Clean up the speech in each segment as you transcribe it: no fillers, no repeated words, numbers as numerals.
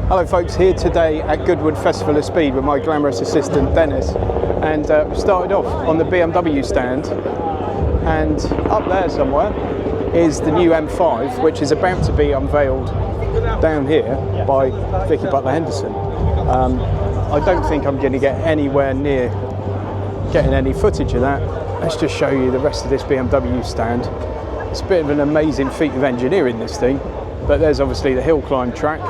Hello folks, here today at Goodwood Festival of Speed with my glamorous assistant Dennis, and we started off on the BMW stand, and up there somewhere is the new M5, which is about to be unveiled down here by Vicky Butler Henderson. I don't think I'm going to get anywhere near getting any footage of that. Let's just show you the rest of this BMW stand. It's a bit of an amazing feat of engineering, this thing, but there's obviously the hill climb track.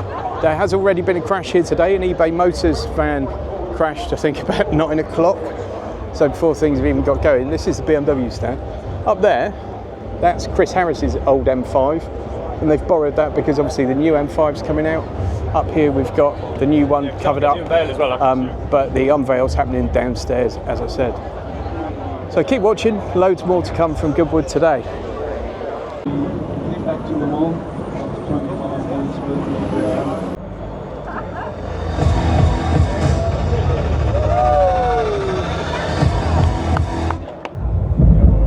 There has already been a crash here today. An eBay Motors van crashed, I think, about 9 o'clock. So before things have even got going. This is the BMW stand. Up there, that's Chris Harris's old M5, and they've borrowed that because obviously the new M5's coming out. Up here we've got the new one covered up, but the unveil's happening downstairs, as I said. So keep watching, loads more to come from Goodwood today. Back to the wall.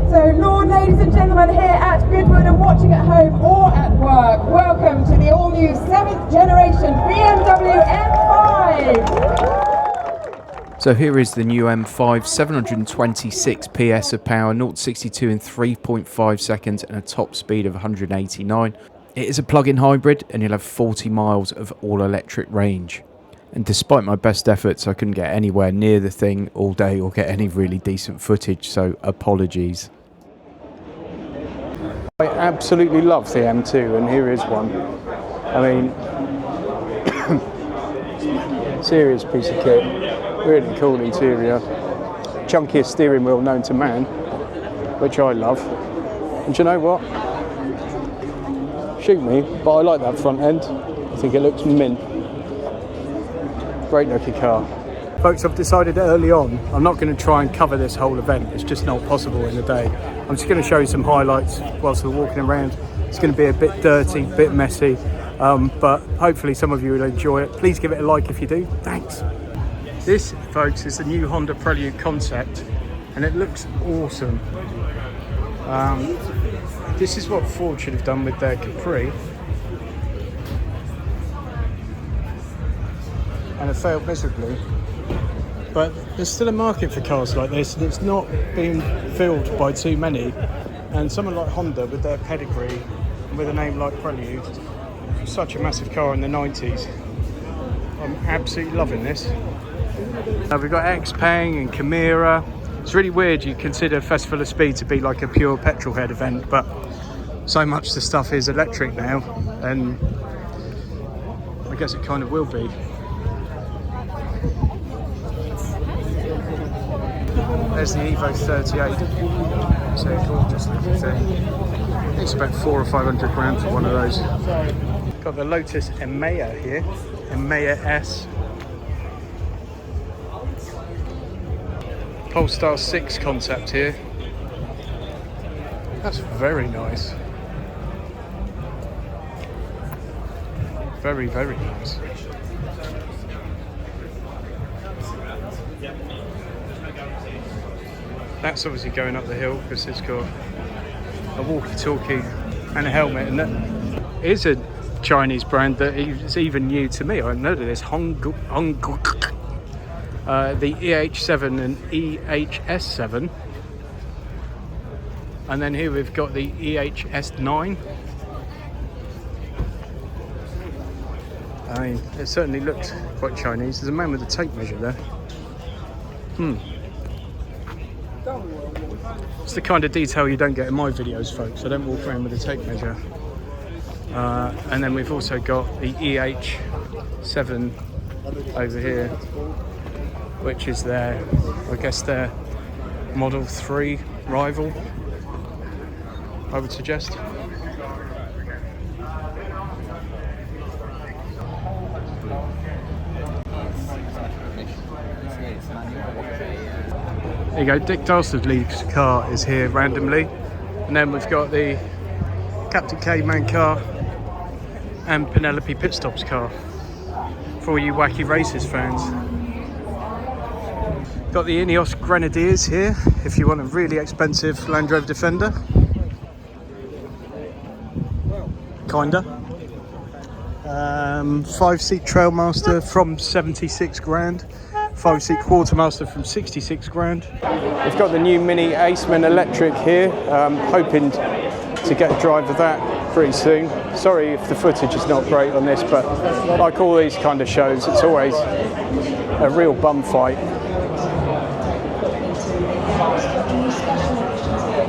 So, Lord, ladies and gentlemen, here at Goodwood and watching at home or at work, welcome to the all-new 7th generation BMW M5. So here is the new M5, 726 PS of power, 0-62 in 3.5 seconds and a top speed of 189. It is a plug-in hybrid and you'll have 40 miles of all-electric range. And despite my best efforts, I couldn't get anywhere near the thing all day or get any really decent footage, so apologies. I absolutely love the M2, and here is one. I mean, serious piece of kit. Really cool interior. Chunkiest steering wheel known to man, which I love. And do you know what? Shoot me, but I like that front end. I think it looks mint. Great looking car. Folks, I've decided early on, I'm not going to try and cover this whole event. It's just not possible in a day. I'm just going to show you some highlights whilst we're walking around. It's going to be a bit dirty, a bit messy, but hopefully some of you will enjoy it. Please give it a like if you do. Thanks. This, folks, is the new Honda Prelude concept, and it looks awesome. This is what Ford should have done with their Capri, and it failed miserably. But there's still a market for cars like this, and it's not being filled by too many. And someone like Honda, with their pedigree and with a name like Prelude, such a massive car in the 90s, I'm absolutely loving this. We've got Xpeng and Chimera. It's really weird you consider Festival of Speed to be like a pure petrol head event, but so much the stuff is electric now, and I guess it kind of will be. There's the Evo 38. It's a gorgeous little thing. It's about 400 or 500 grand for one of those. Got the Lotus 𝙼𝙁𝙁 here, 𝙼𝙁 S. Polestar 6 concept here. That's very nice. Very, very nice. That's obviously going up the hill because it's got a walkie-talkie and a helmet, and that is a Chinese brand that is even new to me. I know that there's the EH7 and EHS7, and then here we've got the EHS9. I mean, it certainly looks quite Chinese. There's a man with a tape measure there. It's the kind of detail you don't get in my videos, folks. I don't walk around with a tape measure. And then we've also got the EH7 over here, which is their, I guess, their Model 3 rival, I would suggest. There you go, Dick Dastardly's car is here randomly, and then we've got the Captain Caveman car and Penelope Pitstop's car for all you Wacky Races fans. Got the Ineos Grenadiers here if you want a really expensive Land Rover Defender. Kinda. 5-seat Trailmaster from 76 grand. 5-seat Quartermaster from 66 grand. We've got the new Mini Aceman electric here. Hoping to get a drive of that pretty soon. Sorry if the footage is not great on this, but like all these kind of shows, it's always a real bum fight.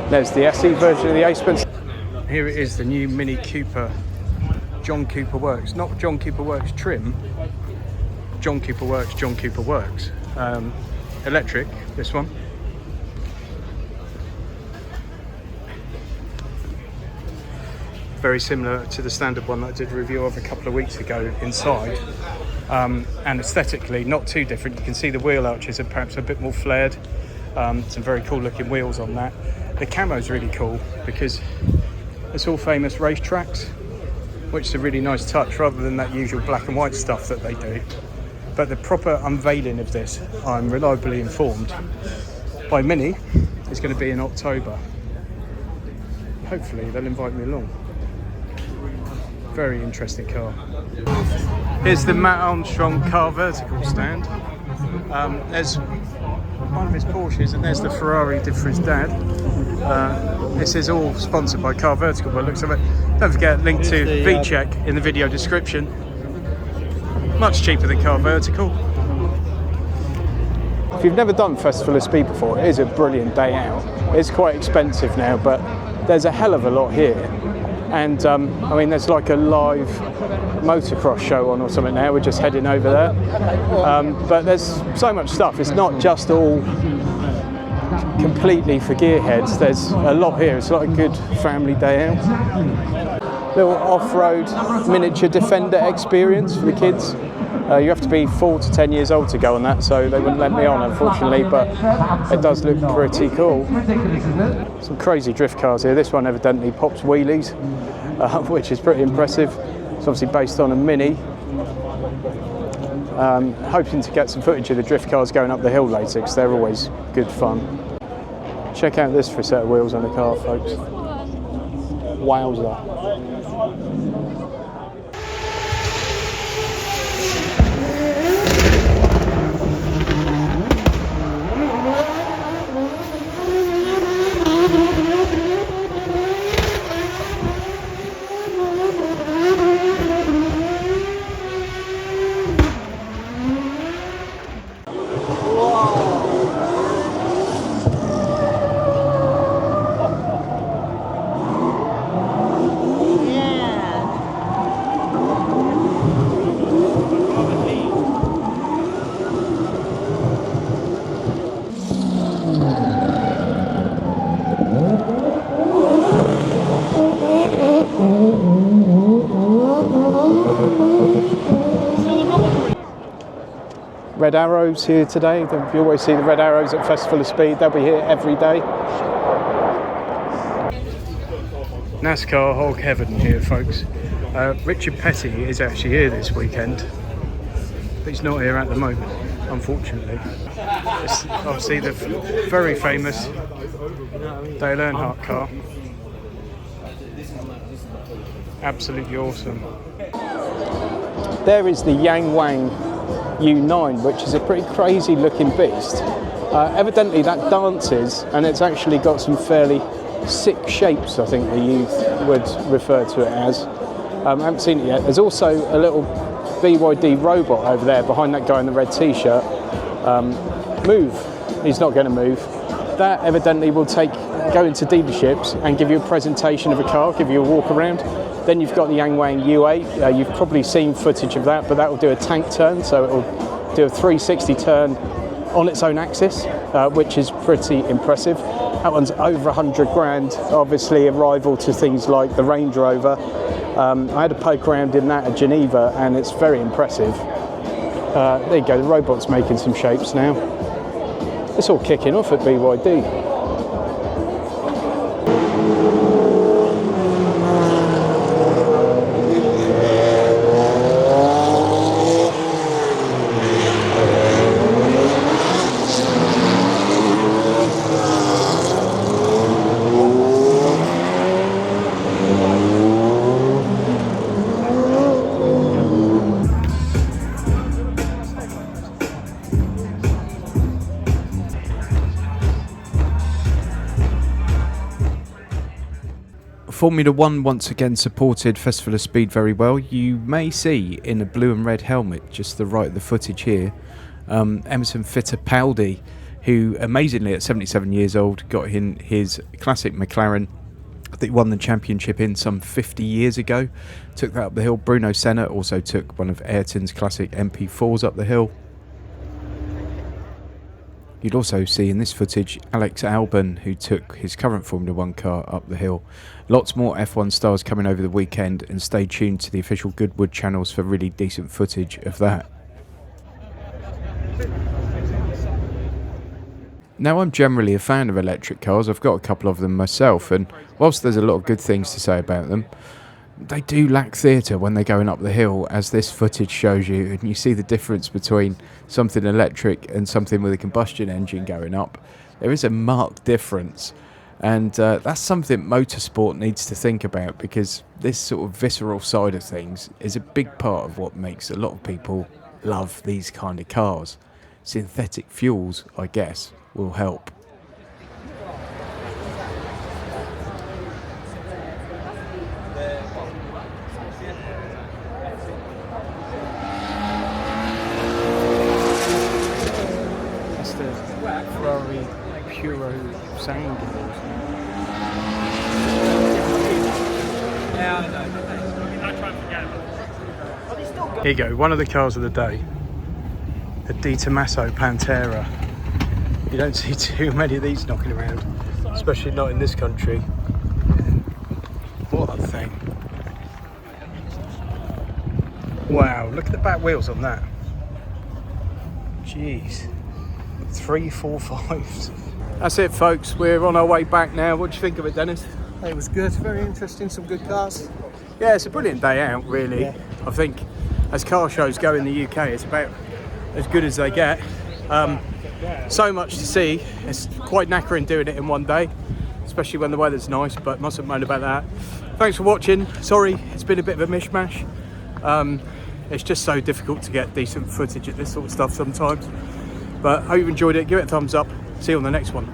There's the SE version of the Aceman. Here it is, the new Mini Cooper. John Cooper Works, not John Cooper Works trim. John Cooper Works, John Cooper Works. Electric, this one. Very similar to the standard one that I did a review of a couple of weeks ago inside. And aesthetically, not too different. You can see the wheel arches are perhaps a bit more flared. Some very cool looking wheels on that. The camo's really cool because it's all famous racetracks, which is a really nice touch rather than that usual black and white stuff that they do. But the proper unveiling of this, I'm reliably informed, by Mini, is going to be in October. Hopefully they'll invite me along. Very interesting car. Here's the Matt Armstrong car vertical stand. There's one of his Porsches and there's the Ferrari he did for his dad. This is all sponsored by Car Vertical by the looks of it. Don't forget, link to 𝙇𝙄𝙁𝙁𝙄𝙇𝙄𝑼𝙏 in the video description. Much cheaper than Car Vertical. If you've never done Festival of Speed before, it is a brilliant day out. It's quite expensive now, but there's a hell of a lot here. And I mean, there's like a live motocross show on or something now. We're just heading over there. But there's so much stuff. It's not just all completely for gearheads. There's a lot here. It's like a good family day out. Little off-road miniature Defender experience for the kids. You have to be 4 to 10 years old to go on that, so they wouldn't let me on, unfortunately, but it does look pretty cool. Some crazy drift cars here. This one evidently pops wheelies, which is pretty impressive. It's obviously based on a Mini. Hoping to get some footage of the drift cars going up the hill later, because they're always good fun. Check out this for a set of wheels on the car, folks. Wowza. Red Arrows here today. You always see the Red Arrows at Festival of Speed. They'll be here every day. NASCAR Hog Heaven here, folks. Richard Petty is actually here this weekend, but he's not here at the moment, unfortunately. It's obviously the very famous Dale Earnhardt car. Absolutely awesome. There is the Yang Wang U9, which is a pretty crazy looking beast. Evidently that dances, and it's actually got some fairly sick shapes, I think the youth would refer to it as. I haven't seen it yet. There's also a little BYD robot over there behind that guy in the red t-shirt. Move. He's not going to move. That evidently will go into dealerships and give you a presentation of a car, give you a walk around. Then you've got the Yang Wang U8. You've probably seen footage of that, but that will do a tank turn, so it will do a 360 turn on its own axis, which is pretty impressive. That one's over 100 grand, obviously a rival to things like the Range Rover. I had a poke around in that at Geneva, and it's very impressive. There you go, the robot's making some shapes now. It's all kicking off at BYD. Formula One once again supported Festival of Speed very well. You may see in a blue and red helmet, just the right of the footage here, Emerson Fittipaldi, who amazingly at 77 years old got in his classic McLaren that he won the championship in some 50 years ago. Took that up the hill. Bruno Senna also took one of Ayrton's classic MP4s up the hill. You'd also see in this footage 𝙇𝙄𝙁𝙁𝙄𝙇, who took his current Formula 1 car up the hill. Lots more F1 stars coming over the weekend, and stay tuned to the official Goodwood channels for really decent footage of that. Now, I'm generally a fan of electric cars. I've got a couple of them myself, and whilst there's a lot of good things to say about them, they do lack theatre when they're going up the hill, as this footage shows you, and you see the difference between something electric and something with a combustion engine going up. There is a marked difference, and that's something motorsport needs to think about, because this sort of visceral side of things is a big part of what makes a lot of people love these kind of cars. Synthetic fuels, I guess, will help. That's the Ferrari Puro sound. Here you go, one of the cars of the day, the 𝙇𝙄𝙁𝙁𝙄𝙁 Pantera. You don't see too many of these knocking around, especially not in this country. What a thing. Wow, look at the back wheels on that. Jeez. 3, 4, 5. That's it, folks. We're on our way back now. What do you think of it, Dennis? It was good, very interesting, some good cars. Yeah, it's a brilliant day out, really. Yeah. I think as car shows go in the UK, it's about as good as they get. So much to see. It's quite knackering doing it in one day, especially when the weather's nice, but mustn't moan about that. Thanks for watching. Sorry, it's been a bit of a mishmash. It's just so difficult to get decent footage at this sort of stuff sometimes. But hope you've enjoyed it. Give it a thumbs up. See you on the next one.